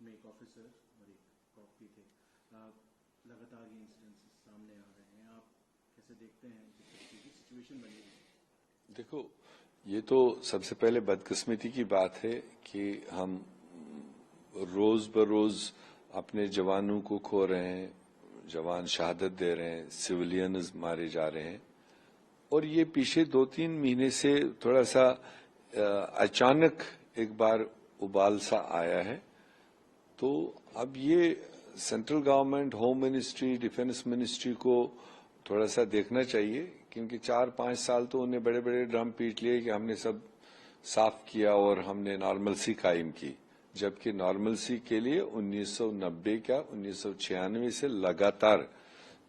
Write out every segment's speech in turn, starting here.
में एक ऑफिसर और एक कॉप भी थे। लगातार ये इंसिडेंट्स सामने आ रहे हैं, आप कैसे देखते हैं कि सिचुएशन बनी है? देखो, ये तो सबसे पहले बदकिस्मती की बात है कि हम रोज बरोज अपने जवानों को खो रहे हैं, जवान शहादत दे रहे हैं, सिविलियंस मारे जा रहे हैं। और ये पीछे 2-3 महीने से थोड़ा सा अचानक एक बार उबाल सा आया है। तो अब ये central government, home ministry, defence ministry को थोड़ा सा देखना चाहिए, क्योंकि 4-5 साल तो उन्हें बड़े बड़े ड्रम पीट लिए कि हमने सब साफ किया और हमने नॉर्मलसी कायम की, जबकि नॉर्मलसी के लिए 1990 का 1996 से लगातार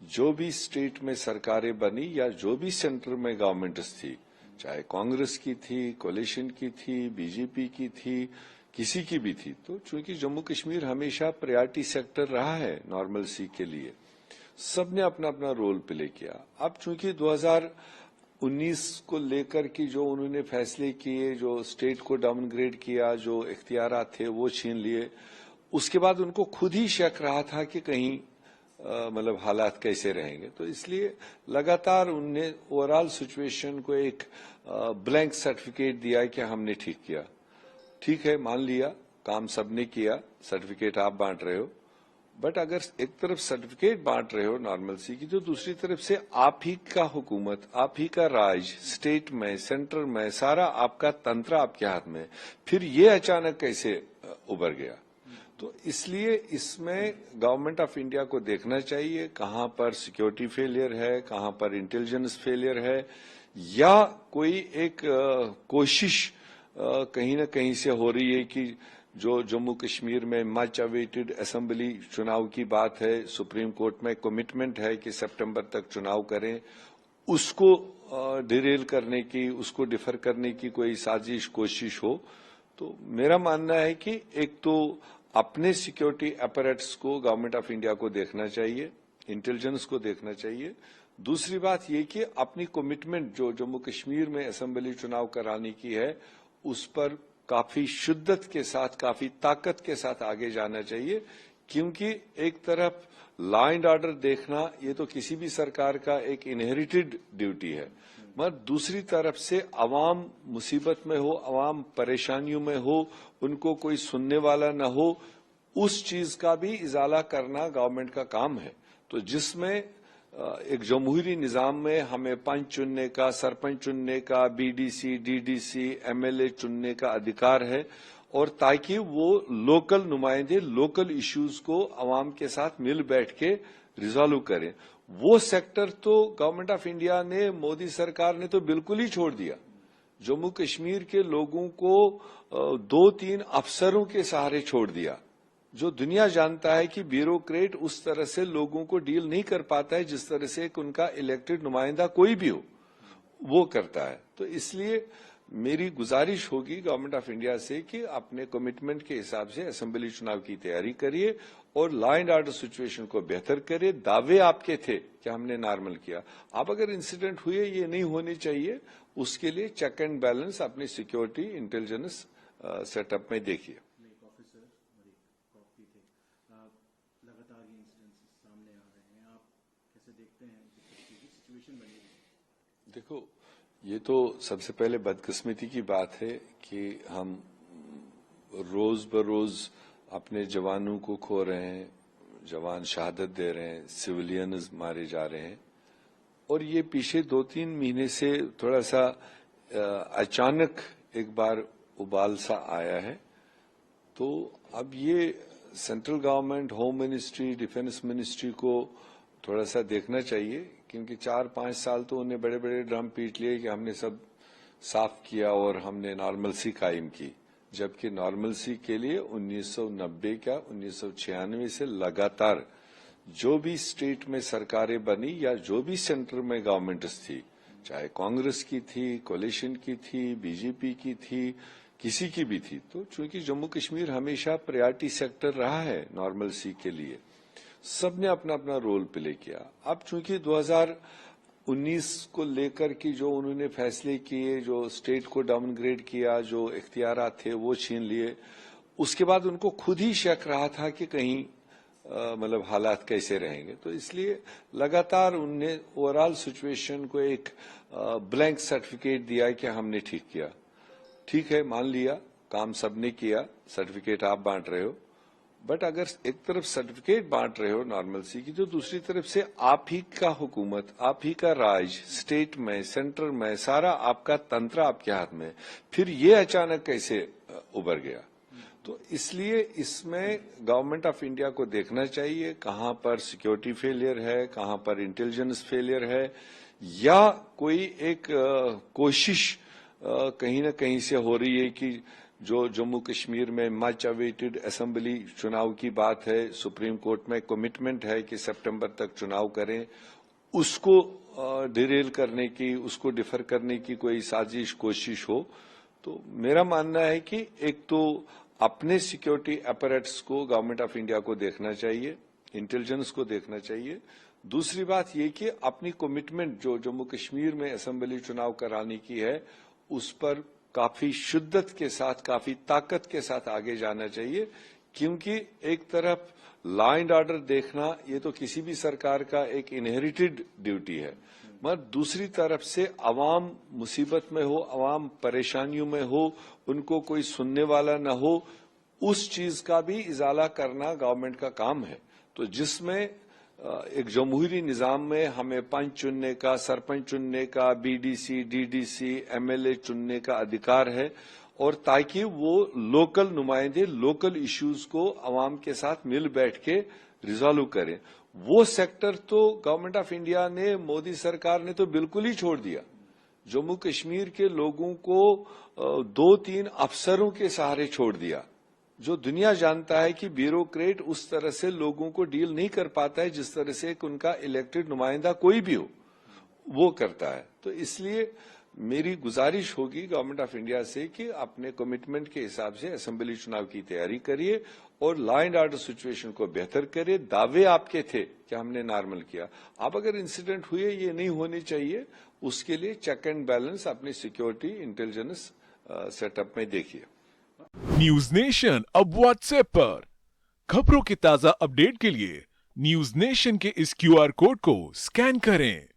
जो भी स्टेट में सरकारें बनी या जो भी सेंटर में गवर्नमेंट्स थी, चाहे कांग्रेस की थी, कोलिशन की थी, बीजेपी की थी, किसी की भी थी, तो चूंकि जम्मू कश्मीर हमेशा प्रायोरिटी सेक्टर रहा है नॉर्मलसी के लिए, सबने अपना अपना रोल प्ले किया। अब चूंकि 2019 को लेकर के जो उन्होंने फैसले किए, जो स्टेट को डाउनग्रेड किया, जो इख्तियारात थे वो छीन लिए, उसके बाद उनको खुद ही शक रहा था कि कहीं मतलब हालात कैसे रहेंगे। तो इसलिए लगातार उनने ओवरऑल सिचुएशन को एक ब्लैंक सर्टिफिकेट दिया कि हमने ठीक किया। ठीक है, मान लिया, काम सबने किया, सर्टिफिकेट आप बांट रहे हो, बट अगर एक तरफ सर्टिफिकेट बांट रहे हो नॉर्मलसी की, तो दूसरी तरफ से आप ही का हुकूमत, आप ही का राज, स्टेट में, सेंटर में, सारा आपका तंत्र आपके हाथ में, फिर ये अचानक कैसे उभर गया? तो इसलिए इसमें गवर्नमेंट ऑफ इंडिया को देखना चाहिए कहां पर सिक्योरिटी फेलियर है, कहां पर इंटेलिजेंस फेलियर है, या कोई एक कोशिश कहीं न कहीं से हो रही है कि जो जम्मू कश्मीर में मच अवेटेड असेंबली चुनाव की बात है, सुप्रीम कोर्ट में कमिटमेंट है कि सितंबर तक चुनाव करें, उसको डिरेल करने की, उसको डिफर करने की कोई साजिश कोशिश हो। तो मेरा मानना है कि एक तो अपने सिक्योरिटी अपैरेट्स को गवर्नमेंट ऑफ इंडिया को देखना चाहिए, इंटेलिजेंस को देखना चाहिए। दूसरी बात ये कि अपनी कमिटमेंट जो जम्मू कश्मीर में असेंबली चुनाव कराने की है, उस पर काफी शिद्दत के साथ, काफी ताकत के साथ आगे जाना चाहिए, क्योंकि एक तरफ लॉ एंड ऑर्डर देखना ये तो किसी भी सरकार का एक इनहेरिटेड ड्यूटी है, मगर दूसरी तरफ से अवाम मुसीबत में हो, अवाम परेशानियों में हो, उनको कोई सुनने वाला न हो, उस चीज का भी इजाला करना गवर्नमेंट का काम है। तो जिसमें एक जमहूरी निजाम में हमें पंच चुनने का, सरपंच चुनने का, बीडीसी, डीडीसी, एमएलए चुनने का अधिकार है, और ताकि वो लोकल नुमाइंदे लोकल इश्यूज को अवाम के साथ मिल बैठ के रिजॉल्व करें। वो सेक्टर तो गवर्नमेंट ऑफ इंडिया ने, मोदी सरकार ने तो बिल्कुल ही छोड़ दिया। जम्मू कश्मीर के लोगों को 2-3 अफसरों के सहारे छोड़ दिया। जो दुनिया जानता है कि ब्यूरोक्रेट उस तरह से लोगों को डील नहीं कर पाता है जिस तरह से एक उनका इलेक्टेड नुमाइंदा कोई भी हो वो करता है। तो इसलिए मेरी गुजारिश होगी गवर्नमेंट ऑफ इंडिया से कि अपने कमिटमेंट के हिसाब से असेंबली चुनाव की तैयारी करिए और लॉ एंड ऑर्डर सिचुएशन को बेहतर करिए। दावे आपके थे कि हमने नॉर्मल किया, अब अगर इंसिडेंट हुए, ये नहीं होने चाहिए, उसके लिए चेक एंड बैलेंस अपनी सिक्योरिटी इंटेलिजेंस सेटअप में देखिए। लगातार ये इंसिडेंट्स सामने आ रहे हैं, आप कैसे देखते हैं कि सिचुएशन बनी है? देखो, ये तो सबसे पहले बदकिस्मती की बात है कि हम रोज बरोज अपने जवानों को खो रहे हैं, जवान शहादत दे रहे हैं, सिविलियंस मारे जा रहे हैं। और ये पीछे 2-3 महीने से थोड़ा सा अचानक एक बार उबाल सा आया है। तो अब ये central government, home ministry, defence ministry को थोड़ा सा देखना चाहिए, क्योंकि 4-5 साल तो उन्हें बड़े बड़े ड्रम पीट लिए कि हमने सब साफ किया और हमने नॉर्मलसी कायम की, जबकि नॉर्मलसी के लिए 1990 का 1996 से लगातार जो भी स्टेट में सरकारें बनी या जो भी सेंटर में गवर्नमेंट्स थी, चाहे कांग्रेस की थी, कोलिशन की थी, बीजेपी की थी, किसी की भी थी, तो चूंकि जम्मू कश्मीर हमेशा प्रायोरिटी सेक्टर रहा है नॉर्मलसी के लिए, सबने अपना अपना रोल प्ले किया। अब चूंकि 2019 को लेकर के जो उन्होंने फैसले किए, जो स्टेट को डाउनग्रेड किया, जो इख्तियारात थे वो छीन लिए, उसके बाद उनको खुद ही शक रहा था कि कहीं मतलब हालात कैसे रहेंगे। तो इसलिए लगातार उनने ओवरऑल सिचुएशन को एक ब्लैंक सर्टिफिकेट दिया कि हमने ठीक किया। ठीक है, मान लिया काम सबने किया, सर्टिफिकेट आप बांट रहे हो, बट अगर एक तरफ सर्टिफिकेट बांट रहे हो नॉर्मलसी की, तो दूसरी तरफ से आप ही का हुकूमत, आप ही का राज, स्टेट में, सेंटर में, सारा आपका तंत्र आपके हाथ में, फिर ये अचानक कैसे उभर गया। तो इसलिए इसमें गवर्नमेंट ऑफ इंडिया को देखना चाहिए कहां पर सिक्योरिटी फेलियर है, कहां पर इंटेलिजेंस फेलियर है, या कोई एक कोशिश कहीं ना कहीं से हो रही है कि जो जम्मू कश्मीर में मच अवेटेड असेंबली चुनाव की बात है, सुप्रीम कोर्ट में कमिटमेंट है कि सितंबर तक चुनाव करें, उसको डिरेल करने की, उसको डिफर करने की कोई साजिश कोशिश हो। तो मेरा मानना है कि एक तो अपने सिक्योरिटी अपैरेट्स को गवर्नमेंट ऑफ इंडिया को देखना चाहिए, इंटेलिजेंस को देखना चाहिए। दूसरी बात ये कि अपनी कमिटमेंट जो जम्मू कश्मीर में असेंबली चुनाव कराने की है, उस पर काफी शिद्दत के साथ, काफी ताकत के साथ आगे जाना चाहिए, क्योंकि एक तरफ लॉ एंड ऑर्डर देखना ये तो किसी भी सरकार का एक इनहेरिटेड ड्यूटी है, मगर दूसरी तरफ से अवाम मुसीबत में हो, अवाम परेशानियों में हो, उनको कोई सुनने वाला न हो, उस चीज का भी इजाला करना गवर्नमेंट का काम है। तो जिसमें एक जमहूरी निजाम में हमें पंच चुनने का, सरपंच चुनने का, बीडीसी, डीडीसी, एमएलए चुनने का अधिकार है, और ताकि वो लोकल नुमाइंदे लोकल इश्यूज को अवाम के साथ मिल बैठ के रिजॉल्व करें। वो सेक्टर तो गवर्नमेंट ऑफ इंडिया ने, मोदी सरकार ने तो बिल्कुल ही छोड़ दिया। जम्मू कश्मीर के लोगों को 2-3 अफसरों के सहारे छोड़ दिया। जो दुनिया जानता है कि ब्यूरोक्रेट उस तरह से लोगों को डील नहीं कर पाता है जिस तरह से उनका इलेक्टेड नुमाइंदा कोई भी हो वो करता है। तो इसलिए मेरी गुजारिश होगी गवर्नमेंट ऑफ इंडिया से कि अपने कमिटमेंट के हिसाब से असेंबली चुनाव की तैयारी करिए और लॉ एंड ऑर्डर सिचुएशन को बेहतर करिए। दावे आपके थे कि हमने नॉर्मल किया, अब अगर इंसिडेंट हुए ये नहीं होने चाहिए, उसके लिए चेक एंड बैलेंस अपनी सिक्योरिटी इंटेलिजेंस सेटअप में देखिए। न्यूज नेशन अब व्हाट्सएप पर खबरों के ताजा अपडेट के लिए न्यूज नेशन के इस क्यूआर कोड को स्कैन करें।